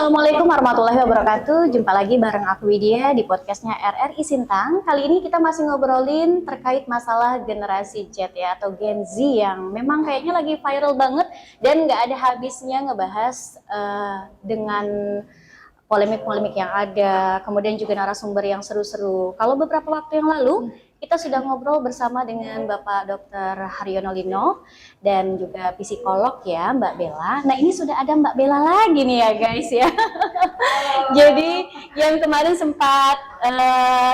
Assalamualaikum warahmatullahi wabarakatuh. Jumpa lagi bareng aku Widya di podcastnya RRI Sintang. Kali ini kita masih ngobrolin terkait masalah generasi Z ya, atau Gen Z yang memang kayaknya lagi viral banget dan nggak ada habisnya ngebahas dengan polemik-polemik yang ada, kemudian juga narasumber yang seru-seru. Kalau beberapa waktu yang lalu, kita sudah ngobrol bersama dengan Bapak Dr. Haryono Lino dan juga psikolog ya, Mbak Bella. Nah, ini sudah ada Mbak Bella lagi nih ya guys ya. Jadi yang kemarin sempat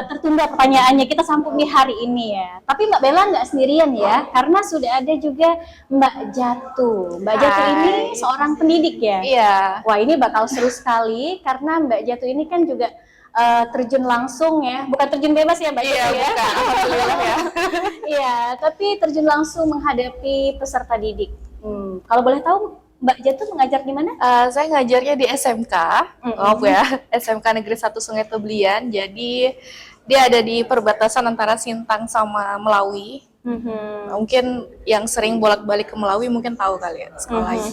tertunda pertanyaannya, kita sambung nih hari ini ya. Tapi Mbak Bella nggak sendirian ya, karena sudah ada juga Mbak Jatu. Mbak Jatu ini seorang pendidik ya. Iya. Wah, ini bakal seru sekali karena Mbak Jatu ini kan juga terjun langsung ya, bukan terjun bebas ya Mbak Jatu ya. Bukan, alhamdulillah ya. Iya, tapi terjun langsung menghadapi peserta didik. Kalau boleh tahu Mbak Jatu mengajar di mana? Saya ngajarnya di SMK, maaf ya, SMK Negeri 1 Sungai Teblian. Jadi dia ada di perbatasan antara Sintang sama Melawi. Mungkin yang sering bolak-balik ke Melawi mungkin tahu kali ya sekolahnya.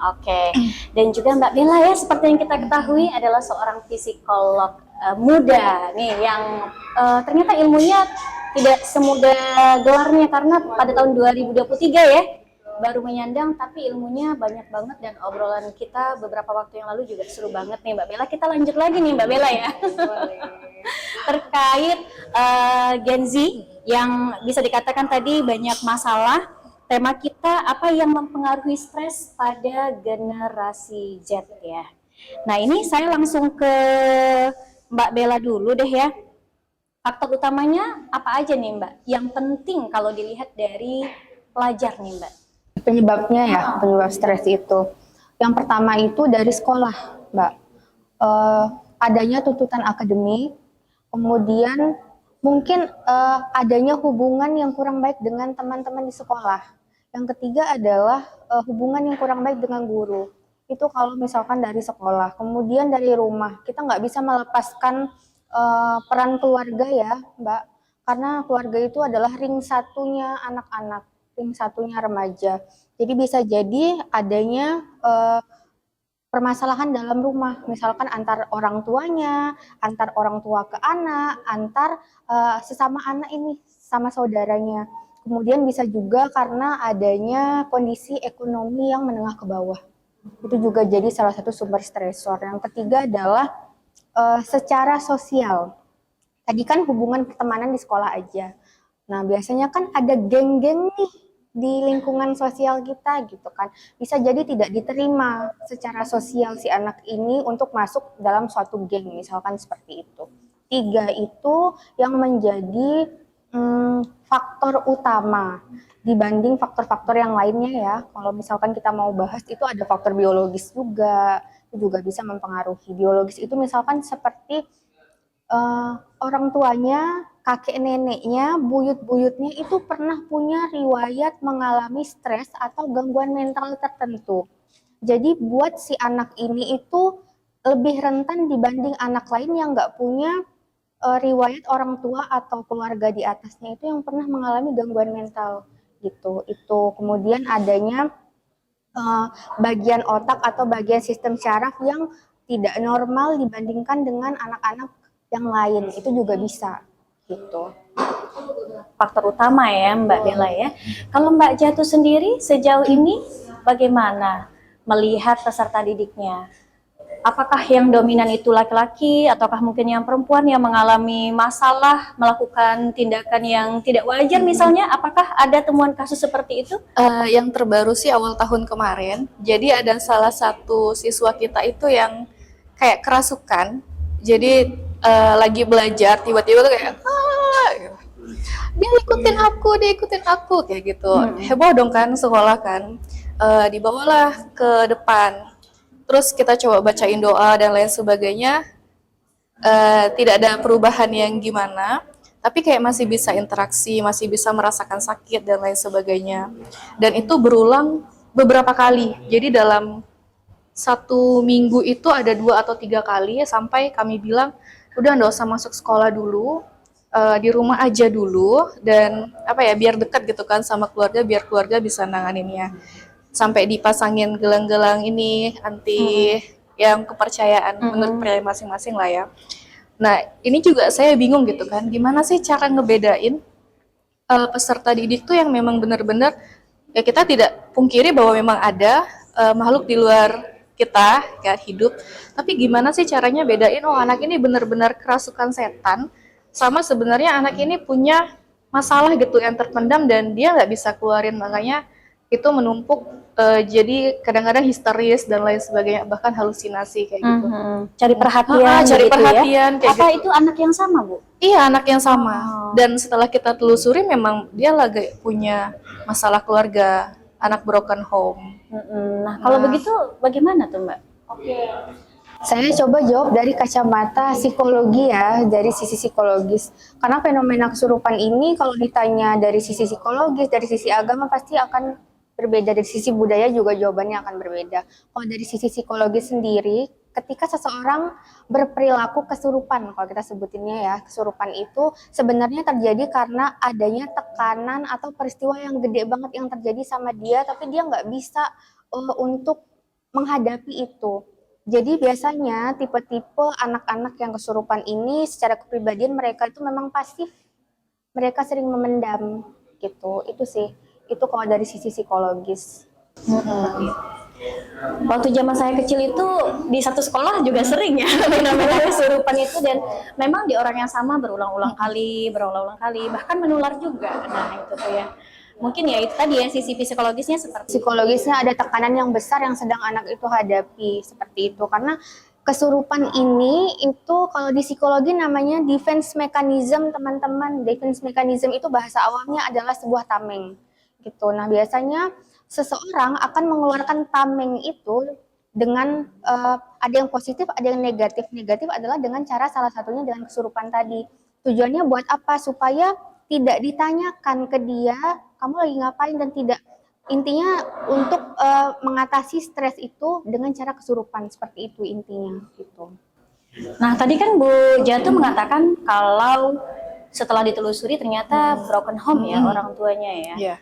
Oke. Dan juga Mbak Bella ya, seperti yang kita ketahui adalah seorang psikolog muda nih yang ternyata ilmunya tidak semudah gelarnya karena pada tahun 2023 ya baru menyandang, tapi ilmunya banyak banget dan obrolan kita beberapa waktu yang lalu juga seru banget nih Mbak Bella. Kita lanjut lagi nih Mbak Bella ya. Terkait Gen Z yang bisa dikatakan tadi banyak masalah. Tema kita apa yang mempengaruhi stres pada generasi Z ya. Nah, ini saya langsung ke Mbak Bella dulu deh ya. Faktor utamanya apa aja nih Mbak? Yang penting kalau dilihat dari pelajar nih Mbak. Penyebabnya ya, penyebab stres itu. Yang pertama itu dari sekolah, Mbak. Adanya tuntutan akademik, kemudian mungkin adanya hubungan yang kurang baik dengan teman-teman di sekolah. Yang ketiga adalah hubungan yang kurang baik dengan guru. Itu kalau misalkan dari sekolah. Kemudian dari rumah, kita nggak bisa melepaskan peran keluarga ya, Mbak. Karena keluarga itu adalah ring satunya anak-anak, ring satunya remaja. Jadi bisa jadi adanya permasalahan dalam rumah, misalkan antar orang tuanya, antar orang tua ke anak, antar sesama anak ini sama saudaranya. Kemudian bisa juga karena adanya kondisi ekonomi yang menengah ke bawah. Itu juga jadi salah satu sumber stresor. Yang ketiga adalah secara sosial. Tadi kan hubungan pertemanan di sekolah aja. Nah, biasanya kan ada geng-geng nih di lingkungan sosial kita gitu kan. Bisa jadi tidak diterima secara sosial si anak ini untuk masuk dalam suatu geng, misalkan seperti itu. Tiga itu yang menjadi faktor utama dibanding faktor-faktor yang lainnya ya. Kalau misalkan kita mau bahas itu ada faktor biologis juga, itu juga bisa mempengaruhi. Biologis itu misalkan seperti orang tuanya, kakek neneknya, buyut-buyutnya itu pernah punya riwayat mengalami stres atau gangguan mental tertentu. Jadi buat si anak ini itu lebih rentan dibanding anak lain yang nggak punya riwayat orang tua atau keluarga di atasnya itu yang pernah mengalami gangguan mental gitu. Itu kemudian adanya bagian otak atau bagian sistem syaraf yang tidak normal dibandingkan dengan anak-anak yang lain, itu juga bisa gitu. Faktor utama ya Mbak Bella ya. Kalau Mbak Jatu sendiri sejauh ini bagaimana melihat peserta didiknya? Apakah yang dominan itu laki-laki ataukah mungkin yang perempuan yang mengalami masalah melakukan tindakan yang tidak wajar misalnya? Apakah ada temuan kasus seperti itu? Yang terbaru sih awal tahun kemarin. Jadi ada salah satu siswa kita itu yang kayak kerasukan. Jadi lagi belajar tiba-tiba tuh kayak gitu. Dia ikutin aku kayak gitu. Heboh dong kan sekolah kan. Dibawalah ke depan. Terus kita coba bacain doa dan lain sebagainya, tidak ada perubahan yang gimana, tapi kayak masih bisa interaksi, masih bisa merasakan sakit dan lain sebagainya. Dan itu berulang beberapa kali, jadi dalam 1 minggu itu ada 2 atau 3 kali, sampai kami bilang, udah nggak usah masuk sekolah dulu, di rumah aja dulu, dan biar dekat gitu kan sama keluarga, biar keluarga bisa nanganinnya. Sampai dipasangin gelang-gelang ini anti yang kepercayaan menurut kepercayaan masing-masing lah ya. Nah, ini juga saya bingung gitu kan, gimana sih cara ngebedain peserta didik tuh yang memang benar-benar, ya kita tidak pungkiri bahwa memang ada makhluk di luar kita kan hidup, tapi gimana sih caranya bedain oh anak ini benar-benar kerasukan setan sama sebenarnya anak ini punya masalah gitu yang terpendam dan dia nggak bisa keluarin, makanya itu menumpuk jadi kadang-kadang histeris dan lain sebagainya, bahkan halusinasi kayak gitu. Cari perhatian, Cari gitu perhatian ya. kayak Apa gitu. itu anak yang sama, Bu? Iya, anak yang sama. Dan setelah kita telusuri memang dia lagi punya masalah keluarga, anak broken home. Nah, kalau begitu bagaimana tuh, Mbak? Saya coba jawab dari kacamata psikologi ya, dari sisi psikologis. Karena fenomena kesurupan ini kalau ditanya dari sisi psikologis, dari sisi agama pasti akan berbeda. Dari sisi budaya juga jawabannya akan berbeda. Kalau dari sisi psikologis sendiri, ketika seseorang berperilaku kesurupan, kalau kita sebutinnya ya, kesurupan itu sebenarnya terjadi karena adanya tekanan atau peristiwa yang gede banget yang terjadi sama dia, tapi dia nggak bisa untuk menghadapi itu. Jadi biasanya tipe-tipe anak-anak yang kesurupan ini secara kepribadian mereka itu memang pasif. Mereka sering memendam gitu. Itu sih. Itu kalau dari sisi psikologis. Waktu zaman saya kecil itu di satu sekolah juga sering ya fenomena kesurupan itu, dan memang di orang yang sama berulang-ulang kali, bahkan menular juga. Nah, itu tuh ya. Mungkin ya itu tadi ya sisi psikologisnya seperti Psikologisnya ada tekanan yang besar yang sedang anak itu hadapi seperti itu. Karena kesurupan ini itu kalau di psikologi namanya defense mechanism, teman-teman. Defense mechanism itu bahasa awamnya adalah sebuah tameng gitu. Nah, biasanya seseorang akan mengeluarkan tameng itu dengan ada yang positif, ada yang negatif. Negatif adalah dengan cara salah satunya dengan kesurupan tadi. Tujuannya buat apa? Supaya tidak ditanyakan ke dia, kamu lagi ngapain, dan tidak, intinya untuk mengatasi stres itu dengan cara kesurupan, seperti itu intinya gitu. Nah, tadi kan Bu Jatuh mengatakan kalau setelah ditelusuri ternyata broken home ya orang tuanya ya. Iya.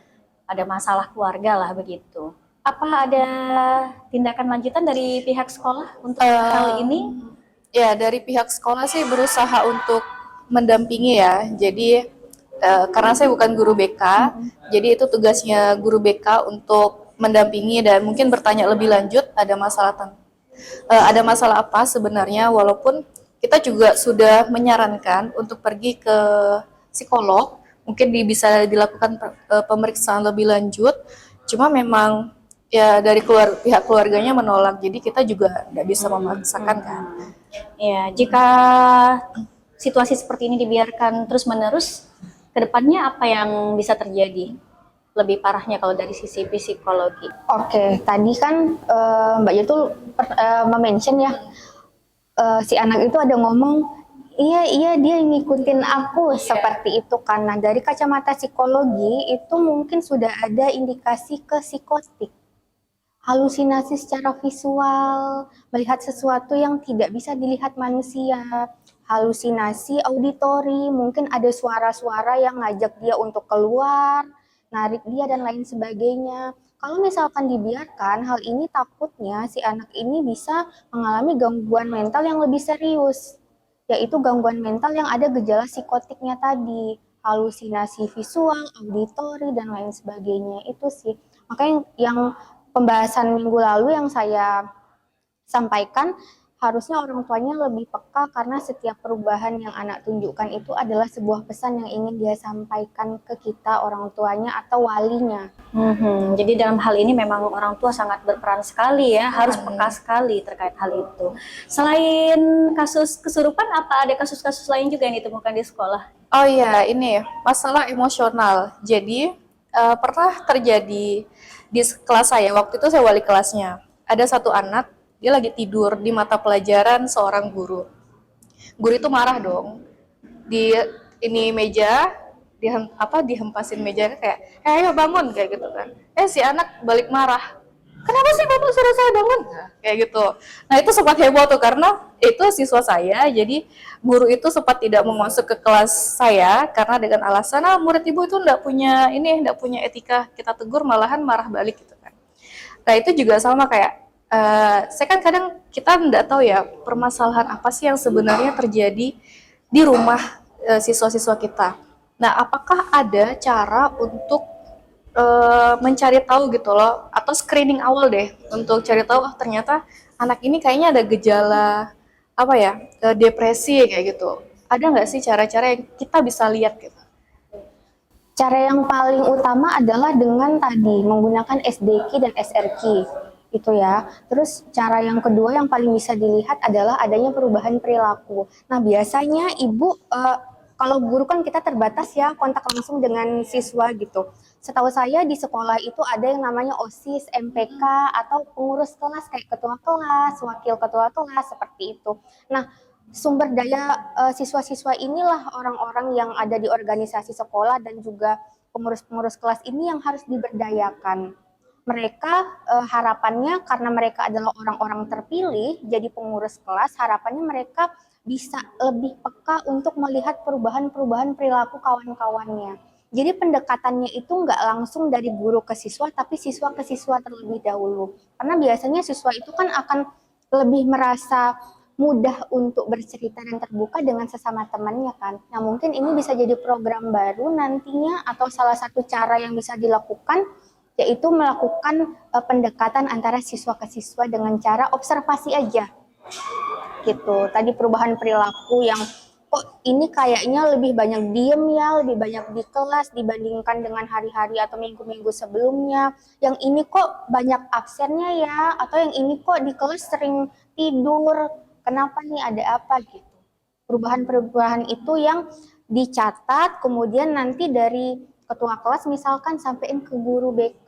Ada masalah keluarga lah begitu. Apa ada tindakan lanjutan dari pihak sekolah untuk hal ini? Ya, dari pihak sekolah sih berusaha untuk mendampingi ya. Jadi karena saya bukan guru BK, jadi itu tugasnya guru BK untuk mendampingi dan mungkin bertanya lebih lanjut ada masalah apa sebenarnya, walaupun kita juga sudah menyarankan untuk pergi ke psikolog, mungkin bisa dilakukan pemeriksaan lebih lanjut, cuma memang ya dari pihak keluarganya menolak, jadi kita juga tidak bisa memaksakan kan. Ya, jika situasi seperti ini dibiarkan terus-menerus, kedepannya apa yang bisa terjadi? Lebih parahnya kalau dari sisi psikologi. Oke, tadi kan Mbak Jatul mention ya, si anak itu ada ngomong, iya dia ngikutin aku seperti itu. Karena dari kacamata psikologi itu mungkin sudah ada indikasi ke psikotik. Halusinasi secara visual, melihat sesuatu yang tidak bisa dilihat manusia. Halusinasi auditori, mungkin ada suara-suara yang ngajak dia untuk keluar, narik dia dan lain sebagainya. Kalau misalkan dibiarkan, hal ini takutnya si anak ini bisa mengalami gangguan mental yang lebih serius, yaitu gangguan mental yang ada gejala psikotiknya tadi, halusinasi visual, auditori dan lain sebagainya. Itu sih. Makanya yang pembahasan minggu lalu yang saya sampaikan, harusnya orang tuanya lebih peka karena setiap perubahan yang anak tunjukkan itu adalah sebuah pesan yang ingin dia sampaikan ke kita, orang tuanya atau walinya. Jadi dalam hal ini memang orang tua sangat berperan sekali ya, harus peka sekali terkait hal itu. Selain kasus kesurupan, apa ada kasus-kasus lain juga yang ditemukan di sekolah? Oh iya, ini masalah emosional. Jadi pernah terjadi di kelas saya, waktu itu saya wali kelasnya. Ada satu anak, dia lagi tidur di mata pelajaran seorang guru. Guru itu marah dong. Di ini meja, dihempasin meja kayak, ayo bangun kayak gitu kan. Si anak balik marah. Kenapa sih Bapak suruh saya bangun? Kayak gitu. Nah, itu sempat heboh tuh karena itu siswa saya. Jadi guru itu sempat tidak mau masuk ke kelas saya karena dengan alasan murid ibu itu enggak punya etika. Kita tegur malahan marah balik gitu kan. Nah, itu juga sama kayak saya kan kadang kita nggak tahu ya permasalahan apa sih yang sebenarnya terjadi di rumah siswa-siswa kita. Nah, apakah ada cara untuk mencari tahu gitu loh, atau screening awal deh untuk cari tahu ternyata anak ini kayaknya ada gejala apa ya, depresi kayak gitu. Ada nggak sih cara-cara yang kita bisa lihat gitu? Cara yang paling utama adalah dengan tadi menggunakan SDQ dan SRQ itu ya. Terus cara yang kedua yang paling bisa dilihat adalah adanya perubahan perilaku. Nah, biasanya ibu kalau guru kan kita terbatas ya kontak langsung dengan siswa gitu. Setahu saya di sekolah itu ada yang namanya OSIS, MPK atau pengurus kelas kayak ketua kelas, wakil ketua kelas seperti itu. Nah, sumber daya siswa-siswa inilah orang-orang yang ada di organisasi sekolah dan juga pengurus-pengurus kelas ini yang harus diberdayakan. Mereka harapannya karena mereka adalah orang-orang terpilih jadi pengurus kelas, harapannya mereka bisa lebih peka untuk melihat perubahan-perubahan perilaku kawan-kawannya. Jadi pendekatannya itu nggak langsung dari guru ke siswa, tapi siswa ke siswa terlebih dahulu. Karena biasanya siswa itu kan akan lebih merasa mudah untuk bercerita dan terbuka dengan sesama temannya kan. Nah, mungkin ini bisa jadi program baru nantinya atau salah satu cara yang bisa dilakukan yaitu melakukan pendekatan antara siswa ke siswa dengan cara observasi aja. Gitu. Tadi perubahan perilaku yang kok ini kayaknya lebih banyak diem ya, lebih banyak di kelas dibandingkan dengan hari-hari atau minggu-minggu sebelumnya. Yang ini kok banyak absennya ya, atau yang ini kok di kelas sering tidur. Kenapa nih, ada apa gitu. Perubahan-perubahan itu yang dicatat, kemudian nanti dari ketua kelas misalkan sampein ke guru BK,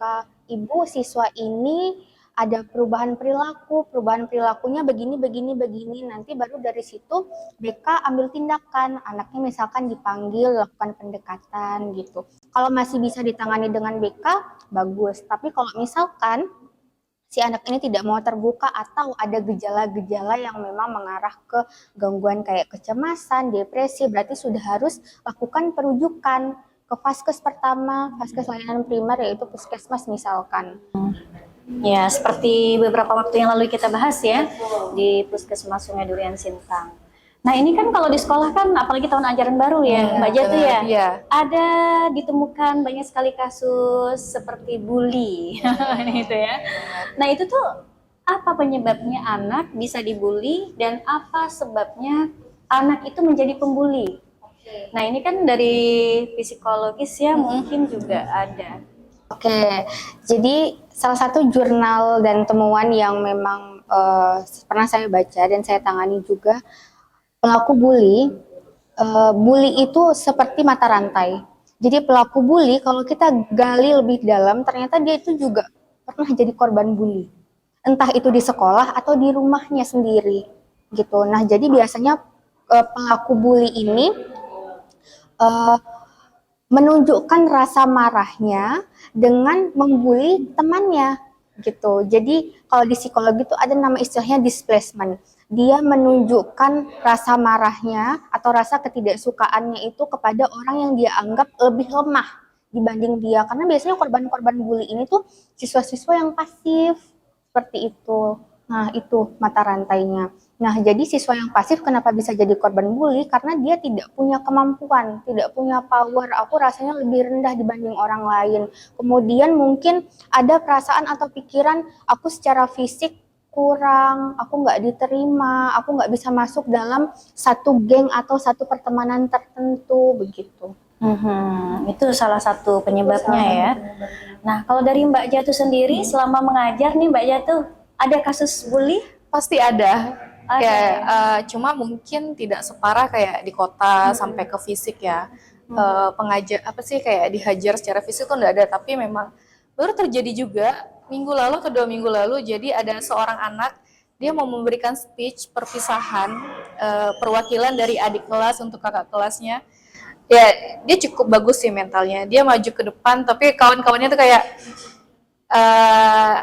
ibu siswa ini ada perubahan perilakunya begini, nanti baru dari situ BK ambil tindakan, anaknya misalkan dipanggil, lakukan pendekatan gitu. Kalau masih bisa ditangani dengan BK, bagus. Tapi kalau misalkan si anak ini tidak mau terbuka atau ada gejala-gejala yang memang mengarah ke gangguan kayak kecemasan, depresi, berarti sudah harus lakukan perujukan ke vaskes pertama, vaskes layanan primer yaitu puskesmas misalkan. Ya, seperti beberapa waktu yang lalu kita bahas ya di Puskesmas Sungai Durian Sintang. Nah, ini kan kalau di sekolah kan apalagi tahun ajaran baru ya, Mbak Jatuh ya. Iya. Ada ditemukan banyak sekali kasus seperti bully gitu ya. Nah, itu tuh apa penyebabnya anak bisa dibully dan apa sebabnya anak itu menjadi pembuli? Nah, ini kan dari psikologis ya, mungkin juga ada. Oke, jadi salah satu jurnal dan temuan yang memang pernah saya baca dan saya tangani juga, pelaku bully, bully itu seperti mata rantai. Jadi pelaku bully kalau kita gali lebih dalam, ternyata dia itu juga pernah jadi korban bully. Entah itu di sekolah atau di rumahnya sendiri, gitu. Nah, jadi biasanya pelaku bully ini menunjukkan rasa marahnya dengan membuli temannya gitu. Jadi kalau di psikologi itu ada nama istilahnya displacement. Dia menunjukkan rasa marahnya atau rasa ketidaksukaannya itu kepada orang yang dia anggap lebih lemah dibanding dia. Karena biasanya korban-korban bully ini tuh siswa-siswa yang pasif seperti itu. Nah, itu mata rantainya. Nah, jadi siswa yang pasif kenapa bisa jadi korban bully? Karena dia tidak punya kemampuan, tidak punya power. Aku rasanya lebih rendah dibanding orang lain. Kemudian mungkin ada perasaan atau pikiran, aku secara fisik kurang, aku nggak diterima, aku nggak bisa masuk dalam satu geng atau satu pertemanan tertentu, begitu. Itu salah satu penyebabnya ya. Nah, kalau dari Mbak Jatuh sendiri, selama mengajar nih Mbak Jatuh, ada kasus bully? Pasti ada. Ya, cuma mungkin tidak separah kayak di kota sampai ke fisik ya. Pengajar apa sih kayak dihajar secara fisik tuh enggak ada, tapi memang baru terjadi juga minggu lalu atau 2 minggu lalu. Jadi ada seorang anak, dia mau memberikan speech perpisahan perwakilan dari adik kelas untuk kakak kelasnya. Ya, dia cukup bagus sih mentalnya. Dia maju ke depan, tapi kawan-kawannya tuh kayak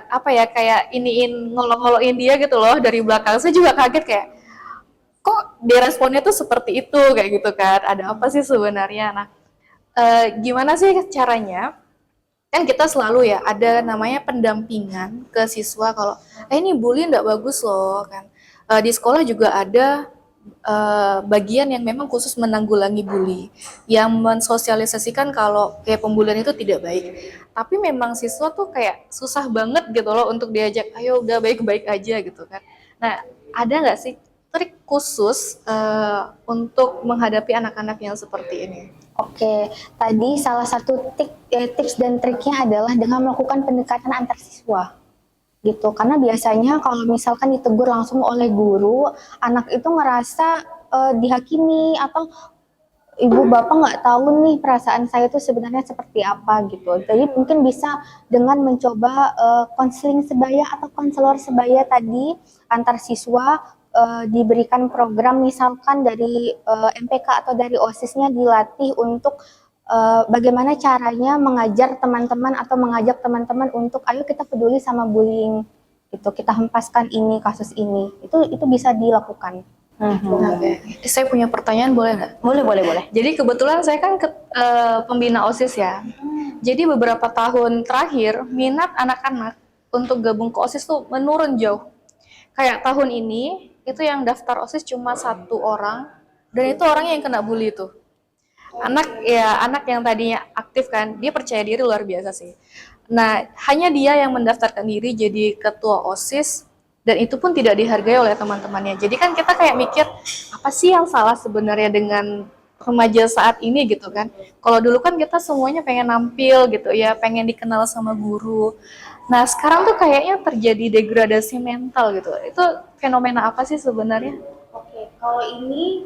apa ya, kayak iniin ngolo-ngoloin dia gitu loh dari belakang. Saya juga kaget kayak kok dia responnya tuh seperti itu kayak gitu kan, ada apa sih sebenarnya. Nah, gimana sih caranya, kan kita selalu ya ada namanya pendampingan ke siswa kalau ini bully nggak bagus loh kan, di sekolah juga ada bagian yang memang khusus menanggulangi bully, yang mensosialisasikan kalau kayak pembulian itu tidak baik. Tapi memang siswa tuh kayak susah banget gitu loh untuk diajak, ayo udah baik-baik aja gitu kan. Nah, ada nggak sih trik khusus untuk menghadapi anak-anak yang seperti ini? Oke, tadi salah satu tips dan triknya adalah dengan melakukan pendekatan antar siswa gitu. Karena biasanya kalau misalkan ditegur langsung oleh guru, anak itu ngerasa dihakimi atau ibu bapak nggak tahu nih perasaan saya itu sebenarnya seperti apa gitu. Jadi mungkin bisa dengan mencoba konseling sebaya atau konselor sebaya tadi antar siswa, diberikan program misalkan dari MPK atau dari OSIS-nya dilatih untuk bagaimana caranya mengajar teman-teman atau mengajak teman-teman untuk ayo kita peduli sama bullying gitu, kita hempaskan ini kasus ini. Itu bisa dilakukan. Oke. Saya punya pertanyaan, boleh nggak? Boleh. Jadi kebetulan saya kan pembina OSIS ya. Jadi beberapa tahun terakhir minat anak-anak untuk gabung ke OSIS tuh menurun jauh. Kayak tahun ini itu yang daftar OSIS cuma 1 orang, dan itu orangnya yang kena bully tuh. Anak yang tadinya aktif kan, dia percaya diri luar biasa sih. Nah, hanya dia yang mendaftarkan diri jadi ketua OSIS, dan itu pun tidak dihargai oleh teman-temannya. Jadi kan kita kayak mikir, apa sih yang salah sebenarnya dengan remaja saat ini gitu kan. Kalau dulu kan kita semuanya pengen nampil gitu ya, pengen dikenal sama guru. Nah, sekarang tuh kayaknya terjadi degradasi mental gitu. Itu fenomena apa sih sebenarnya? Oke, kalau ini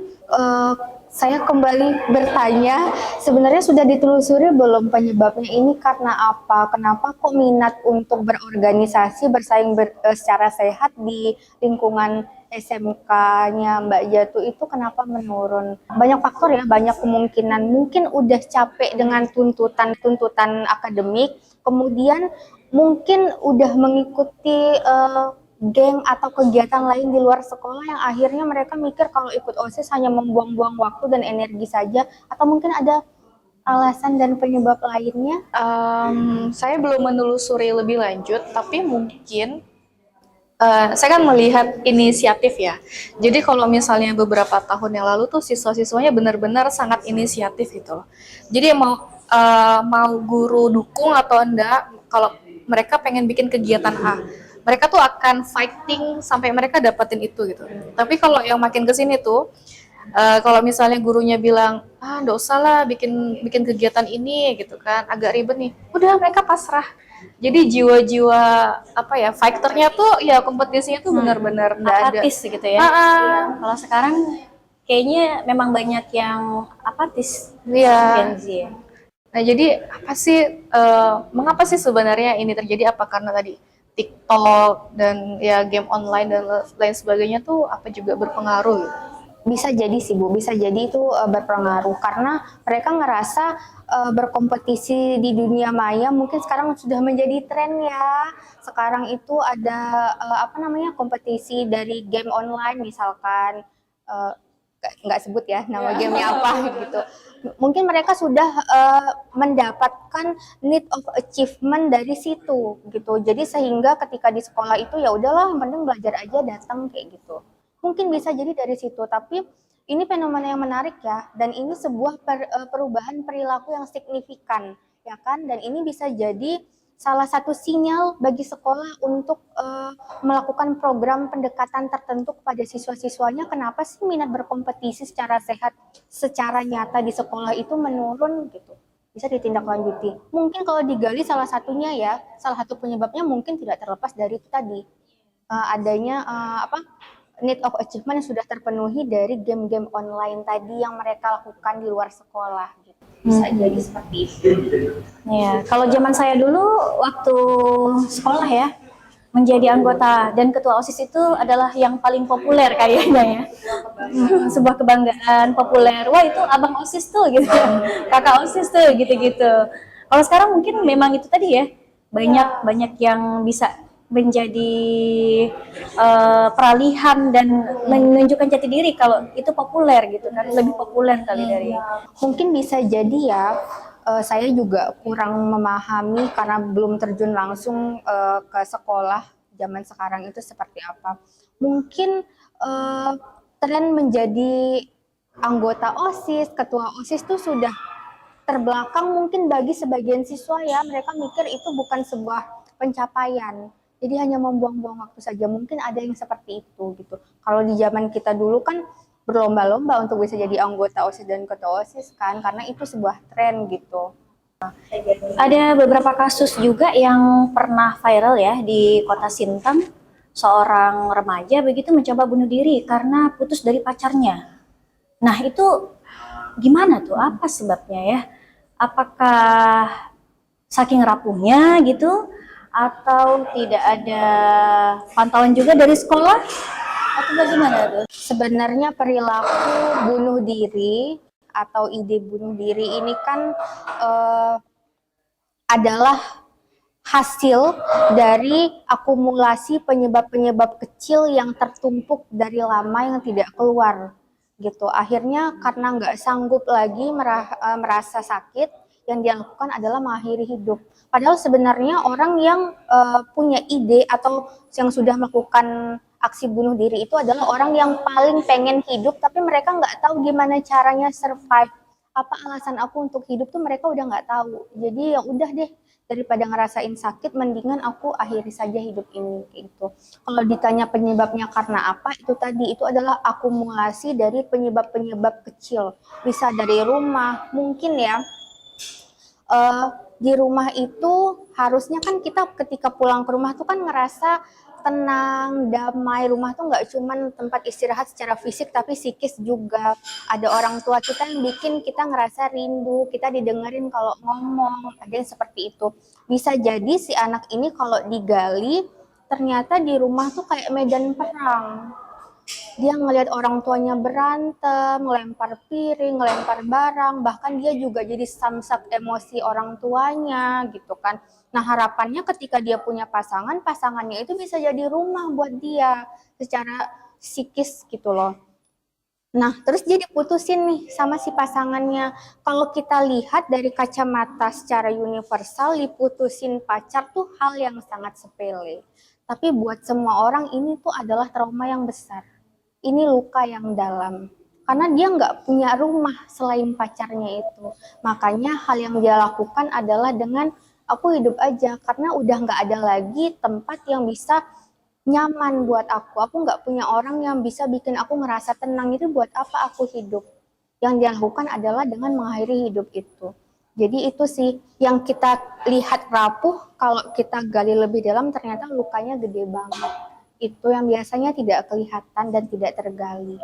saya kembali bertanya, sebenarnya sudah ditelusuri belum penyebabnya ini karena apa? Kenapa kok minat untuk berorganisasi, bersaing secara sehat di lingkungan SMK-nya Mbak Jatuh itu kenapa menurun? Banyak faktor ya, banyak kemungkinan. Mungkin udah capek dengan tuntutan akademik, kemudian mungkin udah mengikuti geng atau kegiatan lain di luar sekolah yang akhirnya mereka mikir kalau ikut OSIS hanya membuang-buang waktu dan energi saja, atau mungkin ada alasan dan penyebab lainnya. Saya belum menelusuri lebih lanjut, tapi mungkin saya kan melihat inisiatif ya. Jadi kalau misalnya beberapa tahun yang lalu tuh siswa-siswanya benar-benar sangat inisiatif gitu loh. Jadi mau guru dukung atau enggak, kalau mereka pengen bikin kegiatan A, mereka tuh akan fighting sampai mereka dapetin itu gitu. Tapi kalau yang makin kesini tuh, kalau misalnya gurunya bilang, nggak usah lah bikin kegiatan ini gitu kan, agak ribet nih, udah mereka pasrah. Jadi jiwa-jiwa apa ya, fighternya tuh ya kompetisinya tuh benar-benar nggak ada. Apatis gitu ya. Kalau sekarang kayaknya memang banyak yang apatis. Iya. Gen Z ya. Nah jadi mengapa sih sebenarnya ini terjadi? Apa karena tadi TikTok dan ya game online dan lain sebagainya tuh apa juga berpengaruh gitu? Bisa jadi sih Bu, bisa jadi itu berpengaruh karena mereka ngerasa berkompetisi di dunia maya mungkin sekarang sudah menjadi tren ya. Sekarang itu ada kompetisi dari game online misalkan, nggak sebut ya nama gamenya apa gitu. Mungkin mereka sudah mendapatkan need of achievement dari situ gitu. Jadi sehingga ketika di sekolah itu ya udahlah yang penting belajar aja datang kayak gitu. Mungkin bisa jadi dari situ, tapi ini fenomena yang menarik ya, dan ini sebuah perubahan perilaku yang signifikan, ya kan? Dan ini bisa jadi salah satu sinyal bagi sekolah untuk melakukan program pendekatan tertentu kepada siswa-siswanya. Kenapa sih minat berkompetisi secara sehat, secara nyata di sekolah itu menurun gitu? Bisa ditindaklanjuti. Mungkin kalau digali salah satunya ya, salah satu penyebabnya mungkin tidak terlepas dari itu tadi, adanya need of achievement yang sudah terpenuhi dari game-game online tadi yang mereka lakukan di luar sekolah gitu. Bisa jadi seperti itu. Ya, kalau zaman saya dulu waktu sekolah ya, menjadi anggota dan ketua OSIS itu adalah yang paling populer kayaknya ya. Sebuah kebanggaan populer. Wah, itu abang OSIS tuh gitu. Kakak OSIS tuh gitu-gitu. Kalau sekarang mungkin memang itu tadi ya. Banyak yang bisa menjadi peralihan dan menunjukkan jati diri kalau itu populer gitu kan, lebih populer kali dari. Mungkin bisa jadi ya, saya juga kurang memahami karena belum terjun langsung ke sekolah zaman sekarang itu seperti apa. Mungkin eh, tren menjadi anggota OSIS, ketua OSIS tuh sudah terbelakang mungkin bagi sebagian siswa ya, mereka mikir itu bukan sebuah pencapaian. Jadi hanya membuang-buang waktu saja. Mungkin ada yang seperti itu gitu. Kalau di zaman kita dulu kan berlomba-lomba untuk bisa jadi anggota OSIS dan ketua OSIS kan, karena itu sebuah tren gitu. Ada beberapa kasus juga yang pernah viral ya di Kota Sintang, seorang remaja begitu mencoba bunuh diri karena putus dari pacarnya. Nah, itu gimana tuh? Apa sebabnya ya? Apakah saking rapuhnya gitu? Atau tidak ada pantauan juga dari sekolah? Atau bagaimana tuh? Sebenarnya perilaku bunuh diri atau ide bunuh diri ini kan adalah hasil dari akumulasi penyebab-penyebab kecil yang tertumpuk dari lama yang tidak keluar gitu. Akhirnya karena nggak sanggup lagi merasa sakit, yang dia lakukan adalah mengakhiri hidup. Padahal sebenarnya orang yang punya ide atau yang sudah melakukan aksi bunuh diri itu adalah orang yang paling pengen hidup, tapi mereka nggak tahu gimana caranya survive. Apa alasan aku untuk hidup tuh mereka udah nggak tahu. Jadi ya udah deh, daripada ngerasain sakit, mendingan aku akhiri saja hidup ini gitu. Kalau ditanya penyebabnya karena apa, itu tadi itu adalah akumulasi dari penyebab-penyebab kecil. Bisa dari rumah, mungkin ya. Di rumah itu harusnya kan kita ketika pulang ke rumah tuh kan ngerasa tenang, damai. Rumah tuh nggak cuman tempat istirahat secara fisik, tapi psikis juga. Ada orang tua kita yang bikin kita ngerasa rindu, kita didengerin kalau ngomong, ada yang seperti itu. Bisa jadi si anak ini kalau digali, ternyata di rumah tuh kayak medan perang. Dia ngelihat orang tuanya berantem, ngelempar piring, ngelempar barang, bahkan dia juga jadi samsak emosi orang tuanya gitu kan. Nah harapannya ketika dia punya pasangan, pasangannya itu bisa jadi rumah buat dia secara psikis gitu loh. Nah, terus dia diputusin nih sama si pasangannya. Kalau kita lihat dari kacamata secara universal, diputusin pacar tuh hal yang sangat sepele. Tapi buat semua orang ini tuh adalah trauma yang besar. Ini luka yang dalam. Karena dia nggak punya rumah selain pacarnya itu. Makanya hal yang dia lakukan adalah dengan aku hidup aja. Karena udah nggak ada lagi tempat yang bisa nyaman buat aku. Aku nggak punya orang yang bisa bikin aku ngerasa tenang. Itu buat apa aku hidup? Yang dia lakukan adalah dengan mengakhiri hidup itu. Jadi itu sih yang kita lihat rapuh, kalau kita gali lebih dalam ternyata lukanya gede banget. Itu yang biasanya tidak kelihatan dan tidak tergali.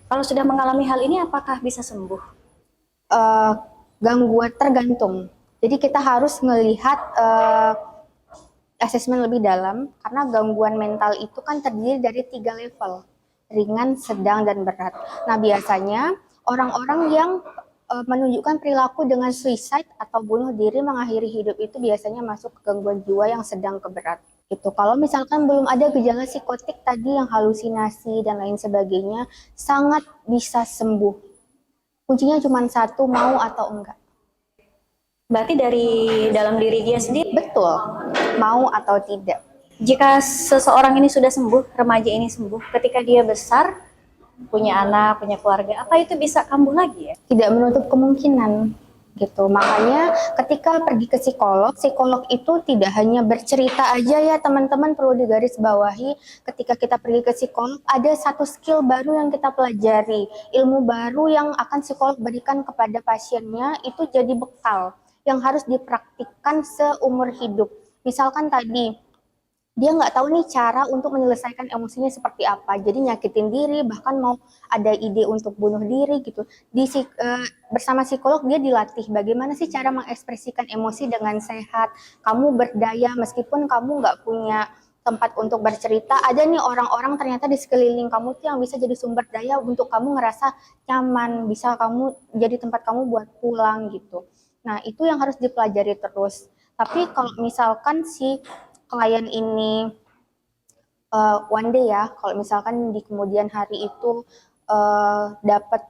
Kalau sudah mengalami hal ini, apakah bisa sembuh? Gangguan tergantung. Jadi kita harus melihat asesmen lebih dalam, karena gangguan mental itu kan terdiri dari 3 level, ringan, sedang, dan berat. Nah biasanya orang-orang yang menunjukkan perilaku dengan suicide atau bunuh diri mengakhiri hidup itu biasanya masuk ke gangguan jiwa yang sedang ke berat. Gitu. Kalau misalkan belum ada gejala psikotik tadi yang halusinasi dan lain sebagainya, sangat bisa sembuh. Kuncinya cuma satu, mau atau enggak. Berarti dari dalam diri dia sendiri. Betul, mau atau tidak. Jika seseorang ini sudah sembuh, remaja ini sembuh, ketika dia besar, punya anak, punya keluarga, apa itu bisa kambuh lagi ya? Tidak menutup kemungkinan gitu. Makanya ketika pergi ke psikolog, psikolog itu tidak hanya bercerita aja ya teman-teman, perlu digarisbawahi. Ketika kita pergi ke psikolog, ada satu skill baru yang kita pelajari, ilmu baru yang akan psikolog berikan kepada pasiennya, itu jadi bekal yang harus dipraktikkan seumur hidup. Misalkan tadi, dia nggak tahu nih cara untuk menyelesaikan emosinya seperti apa, jadi nyakitin diri, bahkan mau ada ide untuk bunuh diri gitu. Bersama psikolog dia dilatih bagaimana sih cara mengekspresikan emosi dengan sehat, kamu berdaya meskipun kamu nggak punya tempat untuk bercerita, ada nih orang-orang ternyata di sekeliling kamu tuh yang bisa jadi sumber daya untuk kamu ngerasa nyaman, bisa kamu jadi tempat kamu buat pulang gitu. Nah itu yang harus dipelajari terus. Tapi kalau misalkan si klien ini one day ya, kalau misalkan di kemudian hari itu dapat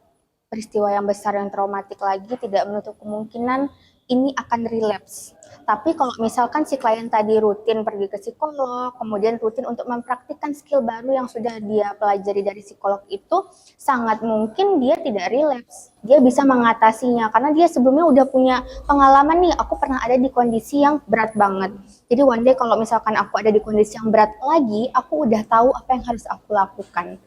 peristiwa yang besar yang traumatik lagi, tidak menutup kemungkinan ini akan relapse. Tapi kalau misalkan si klien tadi rutin pergi ke psikolog, kemudian rutin untuk mempraktikkan skill baru yang sudah dia pelajari dari psikolog itu, sangat mungkin dia tidak relapse. Dia bisa mengatasinya karena dia sebelumnya udah punya pengalaman nih, aku pernah ada di kondisi yang berat banget. Jadi one day kalau misalkan aku ada di kondisi yang berat lagi, aku udah tahu apa yang harus aku lakukan.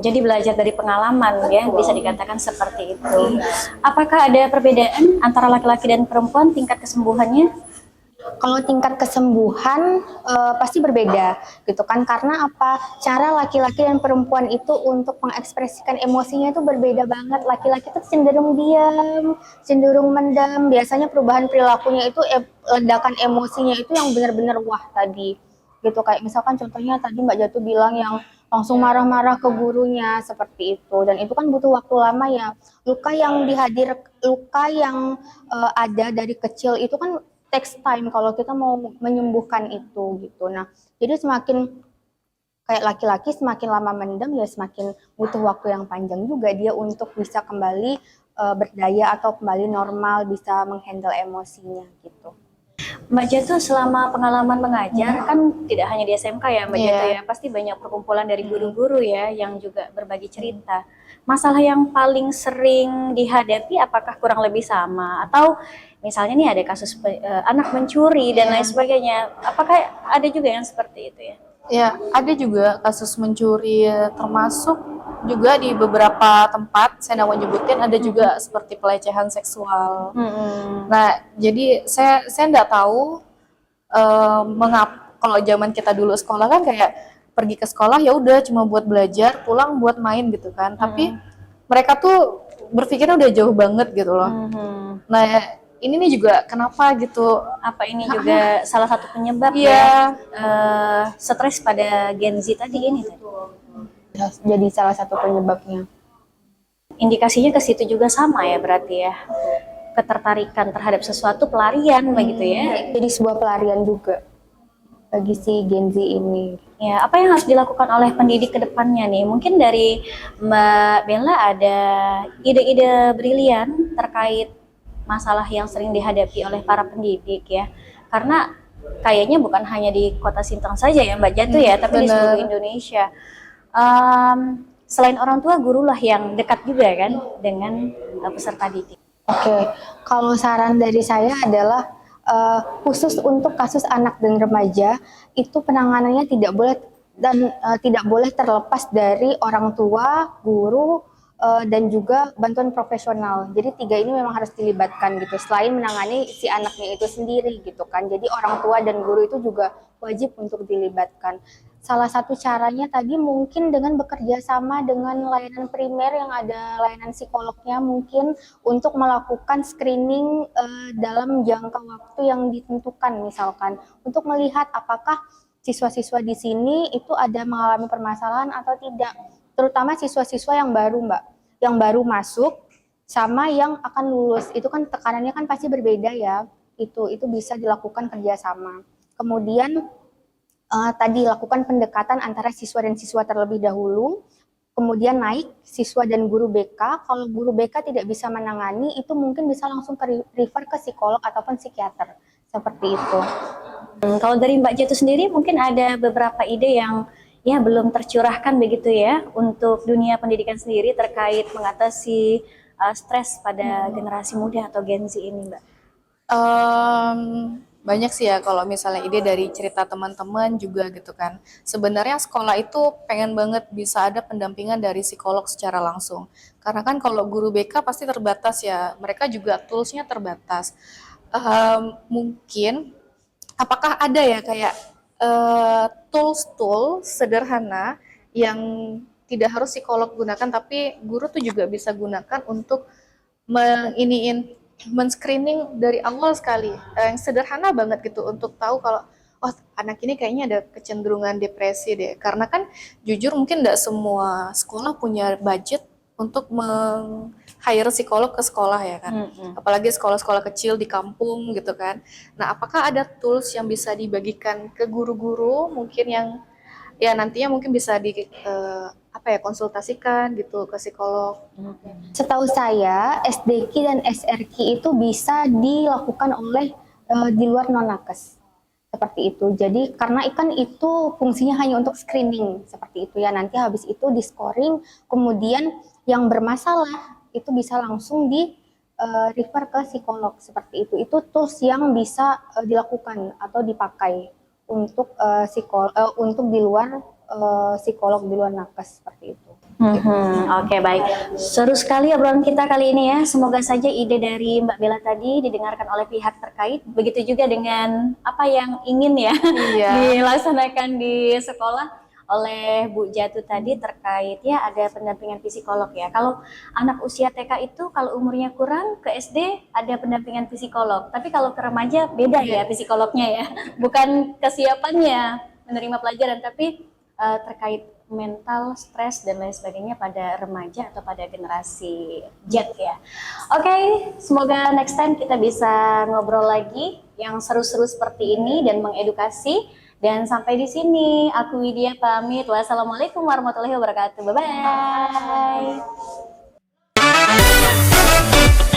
Jadi belajar dari pengalaman ya, bisa dikatakan seperti itu. Apakah ada perbedaan antara laki-laki dan perempuan tingkat kesembuhannya? Kalau tingkat kesembuhan pasti berbeda gitu kan, karena apa, cara laki-laki dan perempuan itu untuk mengekspresikan emosinya itu berbeda banget. Laki-laki itu cenderung diam, cenderung mendam, biasanya perubahan perilakunya itu ledakan emosinya itu yang benar-benar wah tadi gitu. Kayak misalkan contohnya tadi Mbak Jatuh bilang yang langsung marah-marah ke gurunya seperti itu, dan itu kan butuh waktu lama ya. Luka yang ada dari kecil itu kan takes time kalau kita mau menyembuhkan itu gitu. Nah, jadi semakin kayak laki-laki semakin lama mendem ya semakin butuh waktu yang panjang juga dia untuk bisa kembali berdaya atau kembali normal, bisa menghandle emosinya gitu. Mbak Jatuh selama pengalaman mengajar kan tidak hanya di SMK ya Mbak Jatuh ya, pasti banyak perkumpulan dari guru-guru ya yang juga berbagi cerita. Masalah yang paling sering dihadapi apakah kurang lebih sama atau misalnya nih ada kasus anak mencuri dan lain sebagainya, apakah ada juga yang seperti itu ya? Ya, ada juga kasus mencuri, termasuk juga di beberapa tempat, saya nggak mau nyebutin, ada juga seperti pelecehan seksual. Nah, jadi saya nggak tahu mengapa kalau zaman kita dulu sekolah kan kayak pergi ke sekolah ya udah cuma buat belajar, pulang buat main gitu kan. Tapi mereka tuh berpikirnya udah jauh banget gitu loh. Nah, ini nih juga kenapa gitu, Apa ini juga salah satu penyebab ya stres pada Gen Z tadi ini tadi? Jadi salah satu penyebabnya. Indikasinya ke situ juga sama ya berarti ya, ketertarikan terhadap sesuatu, pelarian begitu ya. Jadi sebuah pelarian juga bagi si Gen Z ini. Ya, apa yang harus dilakukan oleh pendidik ke depannya nih? Mungkin dari Mbak Bella ada ide-ide brilian terkait masalah yang sering dihadapi oleh para pendidik ya. Karena kayaknya bukan hanya di Kota Sintang saja ya Mbak Jatuh ya, tapi di seluruh Indonesia. Selain orang tua, gurulah yang dekat juga kan dengan peserta didik. Oke, kalau saran dari saya adalah khusus untuk kasus anak dan remaja itu penanganannya tidak boleh terlepas dari orang tua, guru, dan juga bantuan profesional. Jadi 3 ini memang harus dilibatkan gitu. Selain menangani si anaknya itu sendiri gitu kan. Jadi orang tua dan guru itu juga wajib untuk dilibatkan. Salah satu caranya tadi mungkin dengan bekerja sama dengan layanan primer yang ada layanan psikolognya, mungkin untuk melakukan screening dalam jangka waktu yang ditentukan, misalkan untuk melihat apakah siswa-siswa di sini itu ada mengalami permasalahan atau tidak, terutama siswa-siswa yang baru Mbak, yang baru masuk sama yang akan lulus, itu kan tekanannya kan pasti berbeda ya, itu bisa dilakukan kerjasama. Kemudian tadi lakukan pendekatan antara siswa dan siswa terlebih dahulu, kemudian naik siswa dan guru BK. Kalau guru BK tidak bisa menangani, itu mungkin bisa langsung refer ke psikolog ataupun psikiater, seperti itu. Kalau dari Mbak Jatuh sendiri mungkin ada beberapa ide yang ya belum tercurahkan begitu ya untuk dunia pendidikan sendiri terkait mengatasi stres pada generasi muda atau Gen Z ini Mbak. Banyak sih ya kalau misalnya ide dari cerita teman-teman juga gitu kan. Sebenarnya sekolah itu pengen banget bisa ada pendampingan dari psikolog secara langsung. Karena kan kalau guru BK pasti terbatas ya, mereka juga toolsnya terbatas. Mungkin apakah ada ya kayak tools sederhana yang tidak harus psikolog gunakan tapi guru tuh juga bisa gunakan untuk men-screening dari awal sekali, yang sederhana banget gitu untuk tahu kalau oh anak ini kayaknya ada kecenderungan depresi deh, karena kan jujur mungkin tidak semua sekolah punya budget untuk hire psikolog ke sekolah ya kan, apalagi sekolah-sekolah kecil di kampung gitu kan. Nah apakah ada tools yang bisa dibagikan ke guru-guru mungkin yang ya nantinya mungkin bisa konsultasikan gitu ke psikolog. Setahu saya, SDQ dan SRQ itu bisa dilakukan oleh di luar non-nakes. Seperti itu. Jadi karena ikan itu fungsinya hanya untuk screening seperti itu ya. Nanti habis itu di scoring, kemudian yang bermasalah itu bisa langsung di refer ke psikolog seperti itu. Itu tools yang bisa dilakukan atau dipakai untuk untuk di luar psikolog, di luar nakes seperti itu. Oke, baik. Seru sekali obrolan kita kali ini ya. Semoga saja ide dari Mbak Bella tadi didengarkan oleh pihak terkait. Begitu juga dengan apa yang ingin ya Iya. dilaksanakan di sekolah oleh Bu Jatu tadi terkait ya ada pendampingan psikolog ya. Kalau anak usia TK itu kalau umurnya kurang ke SD ada pendampingan psikolog. Tapi kalau ke remaja beda ya psikolognya ya. Bukan kesiapannya menerima pelajaran tapi terkait mental, stres dan lain sebagainya pada remaja atau pada generasi Z ya. Oke, semoga next time kita bisa ngobrol lagi yang seru-seru seperti ini dan mengedukasi. Dan sampai di sini aku Widya pamit. Wassalamualaikum warahmatullahi wabarakatuh. Bye bye.